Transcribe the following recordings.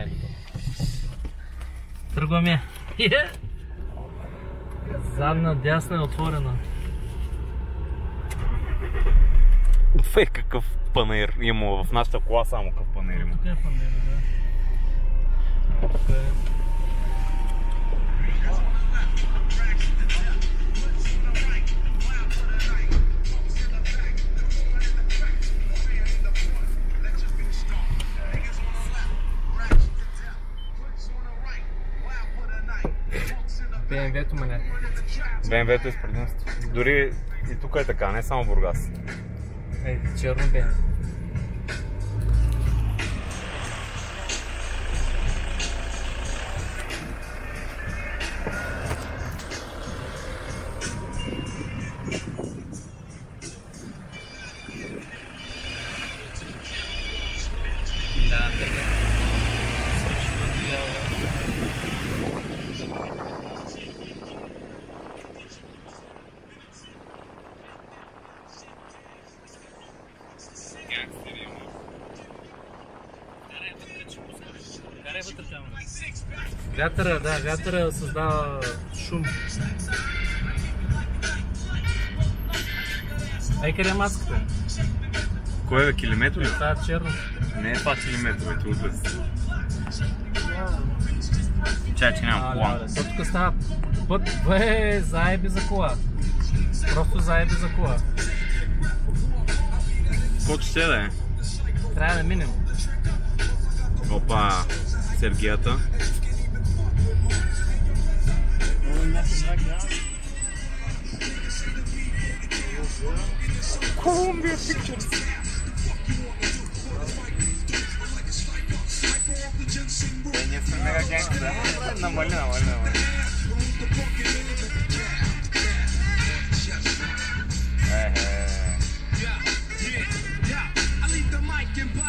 Айде. Тръгваме. Задна дясна е отворена. Фей, какъв панаир има в нашата кола, само какъв панаир има. Тук е панаир, да. Тук е. БМВ-то мене. БМВ-то е с предимство. Дори и тук е така, не само Бургас. Ей, черно БМВ. Да, така. Вятъра, да, вятъра създава шум. Ей, къде е маската? Кое е килиметро ли? Това е черно. Не е това килиметро, ти отвъз. Чай, че няма кола. Тук става път, бе, заеби за кола. Просто заеби за кола. Колко ще да е? Трябва да минем. Опа, Сергията. Колумбия Pictures. Ние сме мега гангста. Намали.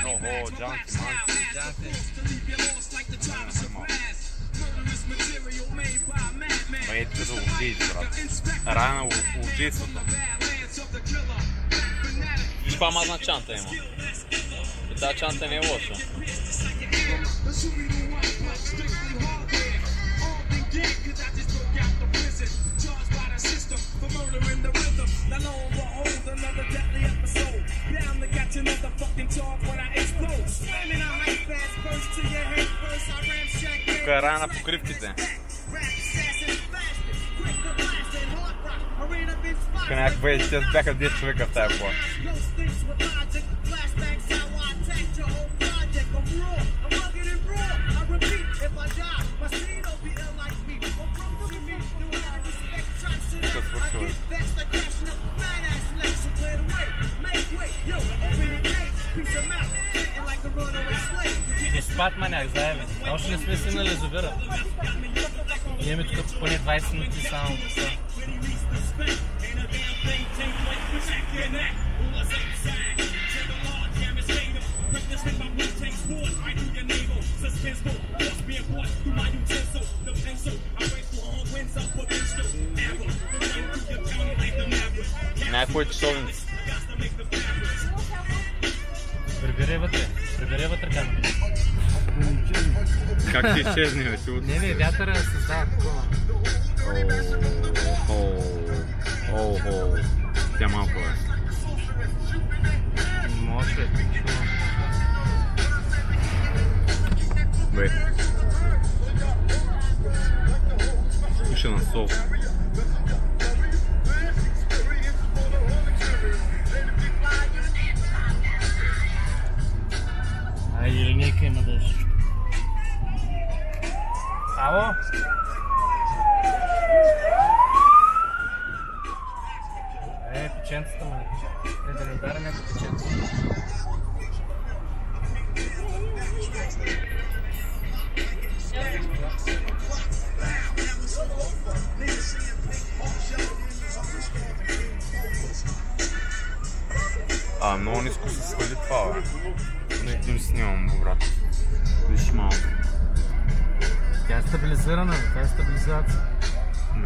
Охо, джанки, ето за убийц, брат. Рана убийството. Виж каква мазна чанта има. И тази чанта не е лоша. Тук е рая на покривките. Тук някаква е, те бяха 10 човека в тая кола. Тук свършва. Ще спад маняк, заеме. Още не сме си на лезовира. Имаме тук поне 20 минути само така. Някой часовници. Прибери вътре камерата. Как ти изчезни, бе? Не, вятъра създава такова. Тя малко е. Може. Бе. Пише на сол. Айде, линейка има дъжд. Ало? Печенцата ме. Да не ударя някакво печенце. Много ниско се свали това, бе. Не един снимам, брат. Виж малко. Тя е стабилизирана, това е стабилизация.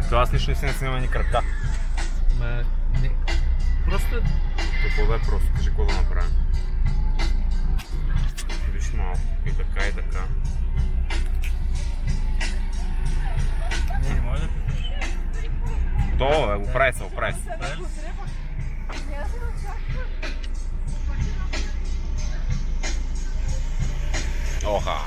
Това аз нищо не си не снимам ни кръпта. Не. Просто е... Какво да е просто? Кажи какво да направим. Виж малко. И така, и така. Готово, бе, оправи се, оправи се. Оха!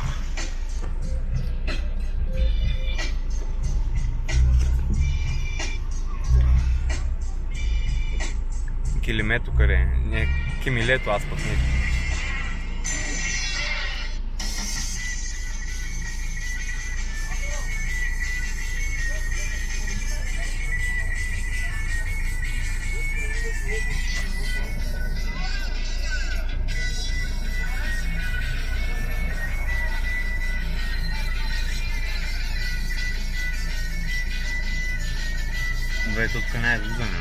Килимето къде? Не, кимилето, аз пък не. Добре, тук не е виждане.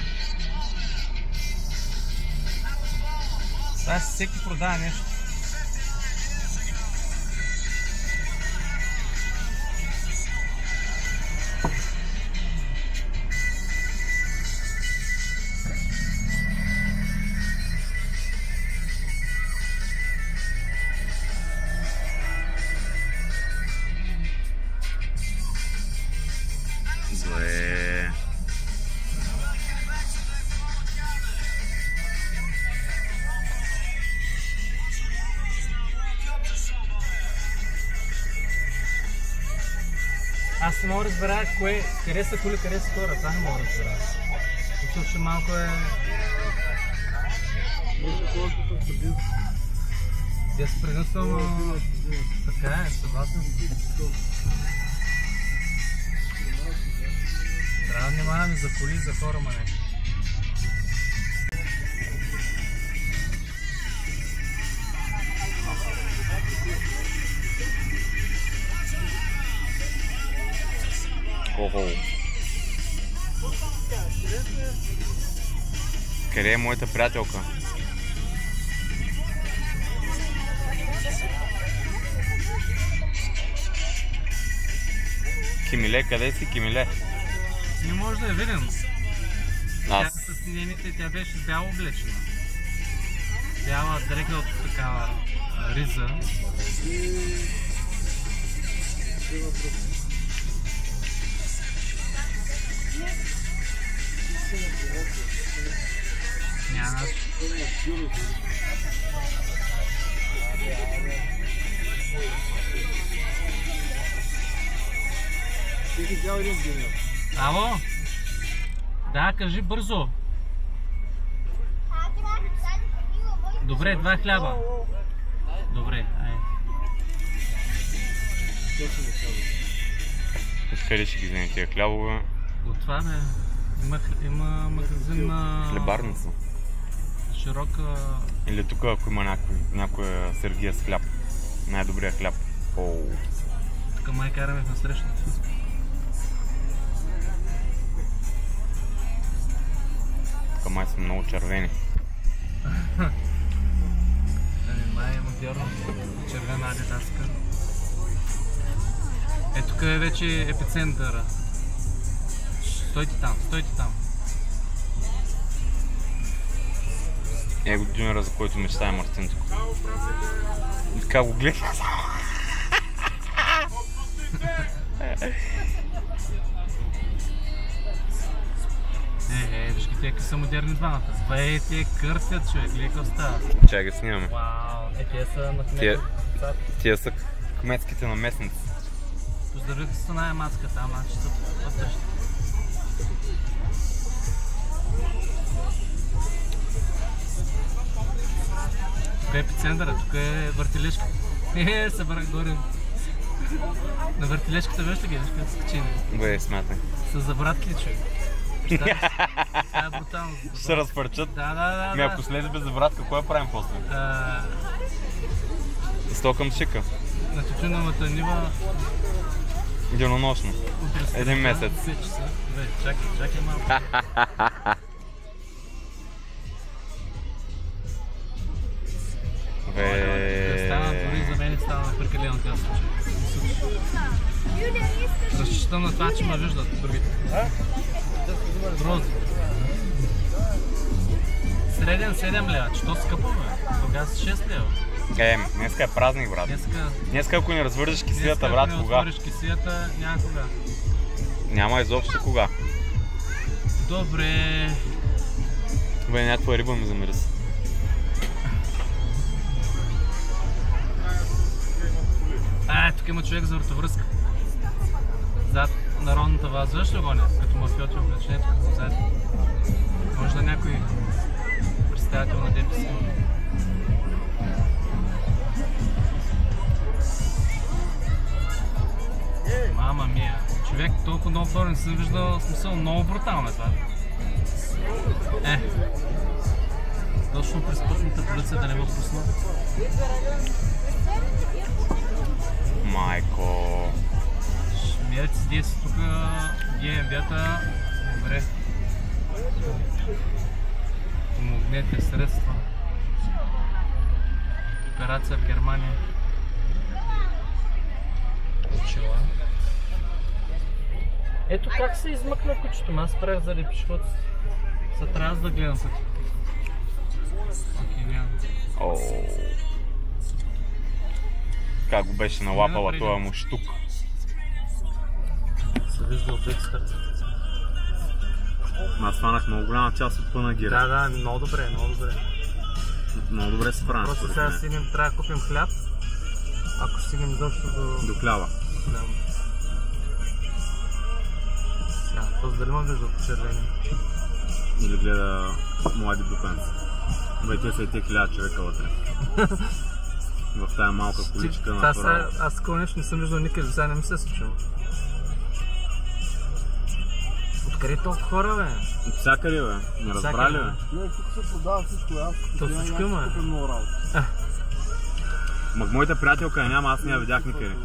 Сега всеки продава нещо. Зле. Аз не мога да разбера къде са коли, къде са хора. Това не мога да разбера. Защото че малко е... Я се предъсвам, но... Така е, съгласен. Трябва да внимаваме за коли и за хора, ма не. Охо. Къде е моята приятелка? Кимиле, къде си, Кимиле? Не може да я видим. Аз. Тя с нейните, тя беше бяло облечена. Бяла дрега от такава риза. Няма. Ало? Да, кажи бързо. Добре, 2 хляба. Добре, айде. Откъде ще ги вземем тия хлябове? От това бе. Има магазин на... Хлебарница. Широка... Или тук, ако има някоя Сергия с хляб. Най-добрия хляб. Оу. Тук май караме в насрещната. Тук май са много червени. Май е модерно. Червена адидаска. Е, тук е вече епицентъра. Стойте там, стойте там. Е го дюнера, за който мечтае Мартин тук. Така го гледа. Виж ги те са модерни двамата. Бе, те кърсят, човек, леко става. Чакай да снимаме. Вау, те са на кметите. Тия са кметските наместници. Поздравите се на маската, ама че са вътрешни. Тук е епицентъра, тук е въртележка. Събрах горе. На въртележката виж ли ги, виж как са качени? Бе, смятай. Са забратки ли, човек? Това е брутално. Ще се разпърчат? Да. Ми ако слезе без забратка, кое правим после? Стокъм шика. На тютюновата нива... Денонощно. 1 месец. 5 часа. Бе, чакай малко. Бе... Стана дори за мен стана прекалено тясно, че разчитам на това, че ме виждат другите. Грозно. Среден 7 лева, че то скъпо бе. Тогава с 6 лева. Днеска е празник, брат. Днеска ако не развържеш кисията, брат, кога? Днеска ако не развържеш кисията, няма кога. Няма изобщо кога. Добре. Бе, някаква риба ми замириса. Тук има човек за вратовръзка. Зад народната ваза, виж ли го не? Като мафиоти облечението, като зад. Може да някой представител на ДПС. Мама мия. Човек толкова много хора не съм виждал, смисъл много брутално е това. Точно през пътната полиция да не го пусна. Майко. Шмерци 10 тук, ГМБ-та, добре. Помогнете средства. Операция в Германия. Очила. Ето как се измъкна кучето, аз правих заради пешеходци. Са трябва да гледам пъти. Окей, няма. Как го беше налапала това му штук. Се вижда от двете страни. Аз фанах много голяма част от Панагира. Да, много добре, много добре. Много добре се правим. Просто сега стигнем, трябва да купим хляб. Ако стигнем изобщо до хляба. Този дали ме вижда от червени? Или гледа млади дупенци. Бе, те са и те 1000 човека вътре. В тая малка количка на това. Аз такова нещо не съм виждал никъде, сега не ми се случва. Откъде толкова хора, бе? От всякъде, бе. Не разбрали, бе? Тук се продава всичко, То всичко има, Мак моята приятелка няма, аз не я видях никъде.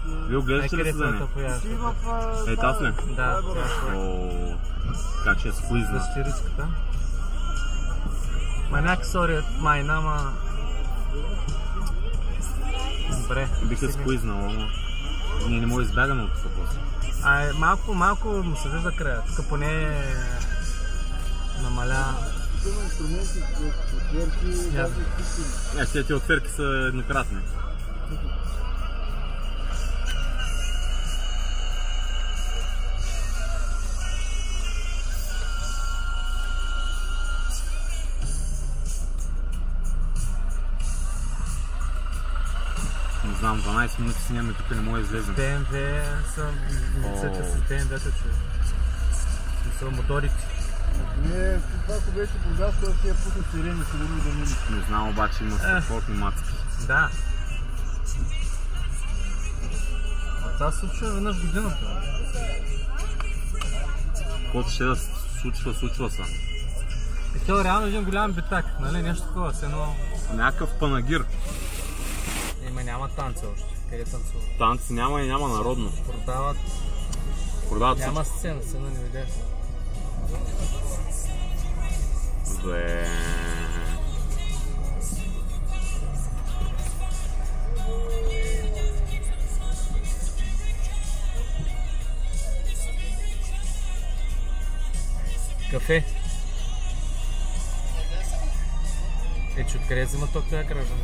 Вие огледате ли се за нея? Ей, таз ли? Да. Така че е сквизна. Защиричката. Маняк, сори, майна, ама... Добре. Бих се сквизнала, ама... Ние не може да избягаме от това после. Малко му се вижда края. Тук поне... намаля... Има инструменти, отверки, Тези отверки са еднократни. Не знам, 12 минути си нямаме, тук не може да излезем. БМВ са лицата с БМВ-та, че са моторите. Не, това ако беше продаж, това си я пусна сирени, сигурно да мили. Не знам, обаче има страхотни мацки. Да. Това се случва веднъж годината. Каквото ще да случва се. И това е реално един голям битак, нали? Нещо такова, с едно... Някакъв панагир. Няма танца още. Къде танцува? Танци няма и няма народно. Продават няма сцена не видях. Бе. Кафе. Че откъде взима ток това граждан?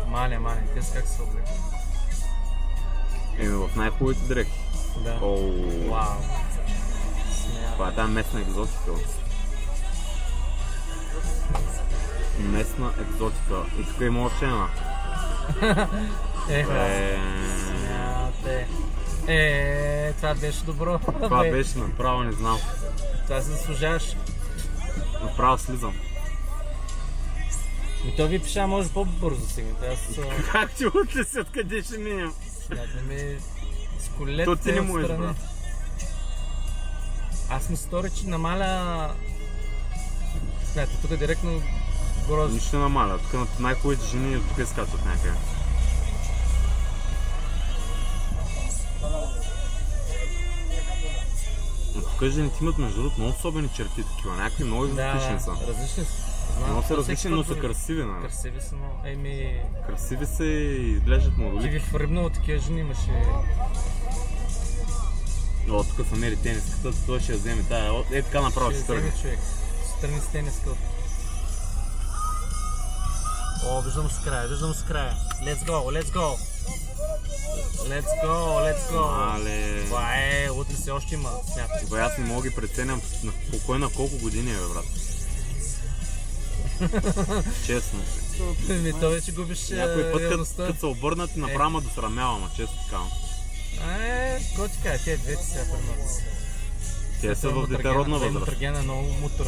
Маля, те с как се облека? В най-хубавите дрехи. Да. Вау. Това е тази местна екзотика. Местна екзотика. И тук има още една. Това беше добро. Това беше направо, не знам. Това се заслужаваш. Направо слизам. И то ви пиша може по-бързо стигнете. Как ти утли си, откъде ще минем? С колелете то ти не му избра. Аз ми стори, че намаля... Знаете, тук е директно грозно. Нищо не намаля. Тук най-хубавите жени тук изкачват някъде. Но тук жените имат между другото много особени черти такива. Някакви много различни са. Да, различни са. Много са различни, но са красиви, нали? Красиви са, но... Красиви са и изглеждат младолики. Ти ви фръбнало такива жени имаше... Тук са мери тениската, той ще я вземе тая. Така направо ще тръгне. Ще вземе човек. Ще тръгне с тениска. О, виждам с края, виждам с края. Let's go, let's go. Let's go, let's go. Але... Това е, утре се още има смятки. Бе, аз не мога ги преценям кой на колко години е, бе, брат. Честно. То вече губиш Някой път, реалността. като се обърнат, направо ма досрамявам, често така. Какво ти кажа, тези двете сега примат. Те са в детеродна възраст. Мутърген е много мутър.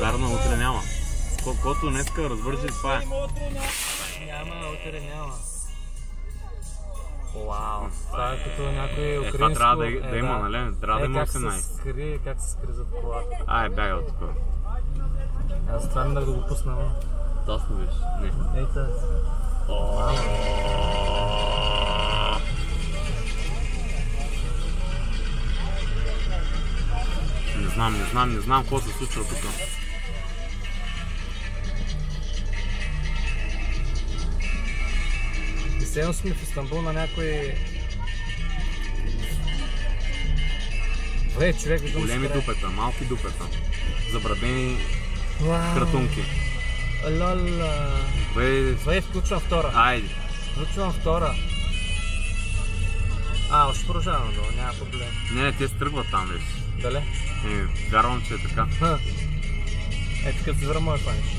Вярно, утре няма. Колкото днеска развържи, това е. Няма, утре няма. Вау, това е като някой украинско... Това трябва да има, нали? Трябва да има 18. Как се скри зад колата. Ай, бяга от тук. Аз това минах да го пусна, но... Точно виж. Не. Ей тази. Не знам какво се случва тук. Седно сме в Истанбул на някой... човек виждам Големи дупета, малки дупета. Забрадени кратунки. Лола. Включвам втора. Айде. Включвам втора. Още продължавам долу, няма проблем. Не, те се тръгват там, виж. Дале? Вярвам, че е така. Като се върна това нещо.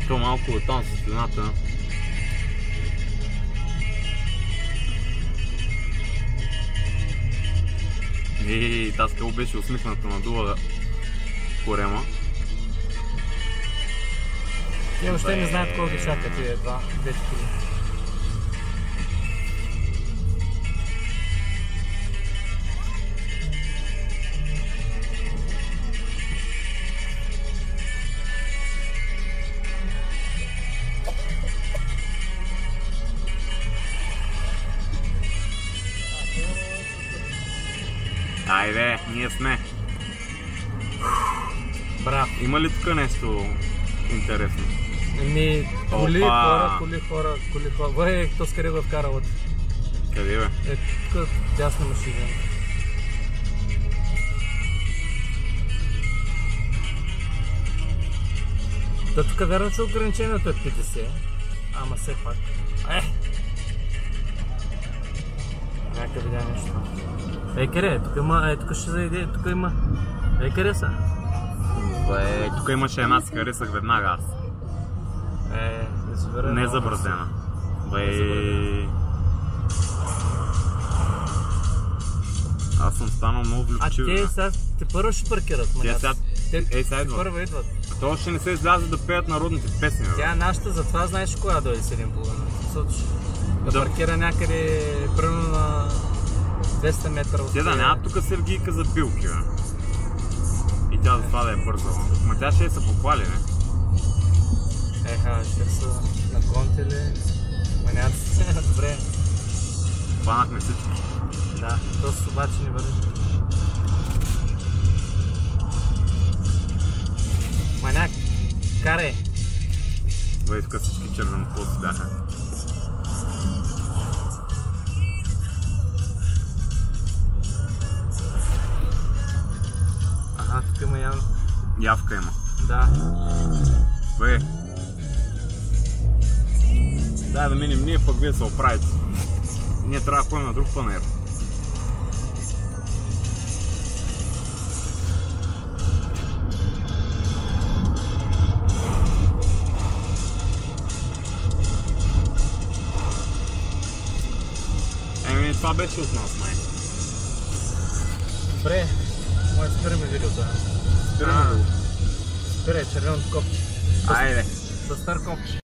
То малко оттам с стената. Тази скъл беше усмихната, надува корема. Те въобще не знаят колко ги чака тия 2 кили. Айде, ние сме. Браво. Има ли тук нещо интересно? Коли хора. То скъде го вкара от. Къде бе? Тук дясна машина. Тук вярно, че ограничението е 50. Ама все пак. Нека видя нещо. Къде? Тук ще зайде, тук има. Къде са? Тук имаше една, се харесах веднага аз. Не забразена. Аз съм станал много влюбчив. Те сега те първо ще паркират. Те първо идват. То още не се изляза да пеят народните песни. Тя нашата, затова знаеш коя дойде 7,5. Да паркира някъде примерно на 200 метра от... Те да няма тук Сергийка за билки, бе. И тя за това да е бързала. Ма тя ще се похвали, не? Ще са наклонтели. Ма няма да се... Добре. Хванахме всички. Да, то обаче не върви. Маняк, карай! Тук всички червенокоси бяха. Тук има явно. Явка има. Да. Дай да минем ние, пък вие се оправите. Ние трябва да ходим на друг панер. Това беше от нас, май. Добре, може да спираме видеото. Спираме го. Спирай, червеното копче. Айде. С стар копче.